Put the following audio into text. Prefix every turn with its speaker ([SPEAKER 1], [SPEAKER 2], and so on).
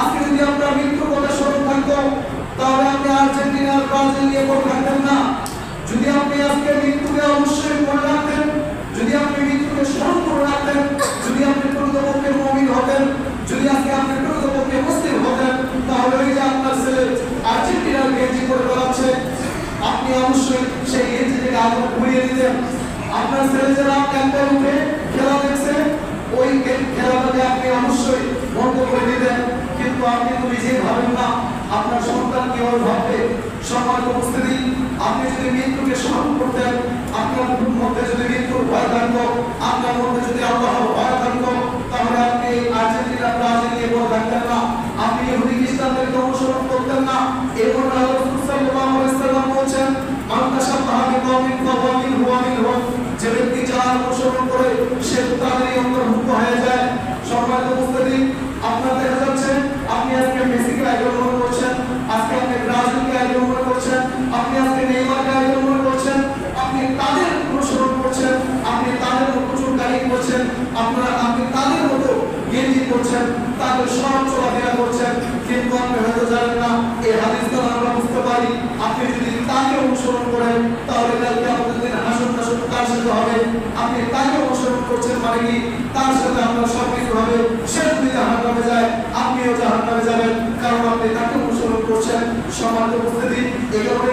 [SPEAKER 1] আজকে যদি আপনার মৃত্যুর কথা স্মরণ থাকতো তাহলে আপনি আর্জেন্টিনা ব্রাজিল নিয়ে পড়ে থাকতেন না। যদি আপনি আজকে মৃত্যুকে অবশ্যই মনে রাখতেন, যদি আপনি মৃত্যুকে স্মরণ করে রাখতেন, যদি আপনি প্রকৃতপক্ষে মুমিন হতেন, যদি আজকে আপনি প্রকৃতপক্ষে মুসলিম হতেন, তাহলে ওই যে আপনার ছেলে আর্জেন্টিনার গেঞ্জি পরে বেড়াচ্ছে, আপনি অবশ্যই সেই গেঞ্জিটাকে আগুন ঘুরিয়ে দিতেন। আপনার ছেলে যারা ক্যাম্পে উঠে খেলা দেখছে, ওই খেলাটাকে আপনি অবশ্যই বন্ধ করে দিতেন। কিন্তু আপনি তো নিজেই ভাবেন না, আপনার সন্তান কিভাবে ভাববে। সম্মানিত উপস্থিতি, আপনি যদি মৃত্যুকে স্মরণ করতেন, আপনার মধ্যে যদি মৃত্যুর ভয় থাকতো, আপনার মধ্যে যদি আল্লাহর ভয় থাকতো, তাহলে আপনি আর্জেন্টিনা ব্রাজিল নিয়ে পড়ে থাকতেন না, আপনি ইহুদি খ্রিস্টানদেরকে অনুসরণ করতেন না। এরপর রাসূল সাল্লাল্লাহু আলাইহি ওয়াসাল্লাম বলেছেন, মান তাশাব্বাহা বিকওমিন ফাহুয়া মিনহুম, যে ব্যক্তি যার অনুসরণ করে সে তাদেরই অন্তর্ভুক্ত হয়ে যায়। সম্মানিত উপস্থিতি, আপনারা দেখা যাচ্ছে আপনি আজকে মেসিকে আইডল মনে করছেন, আজকে আপনি ব্রাজিলকে আইডল মনে করছেন, আপনি আজকে নেইমারকে আইডল মনে করছেন, আপনি তাদের অনুসরণ করছেন, আপনি তাদের মতো চুলকানি করছেন, আপনি তাদের মতো গেঞ্জি করছেন, তাদের সব চলাফেরা করছেন। কিন্তু আপনি হয়তো জানেন না, এই হাদিস দ্বারা আমরা বুঝতে পারি আপনি যদি তাকে অনুসরণ করেন তাহলে কালকে আমাদের দিন হাসর নাসর তার সাথে হবে। আপনি তাকে অনুসরণ করছেন মানে কি তার সাথে আপনার সব কিছু হবে। সে যদি জাহান্নামে যায় আপনিও জাহান্নামে যাবেন, কারণ আপনি তাকে অনুসরণ করছেন। সম্মানিত উপস্থিতি, এই কারণে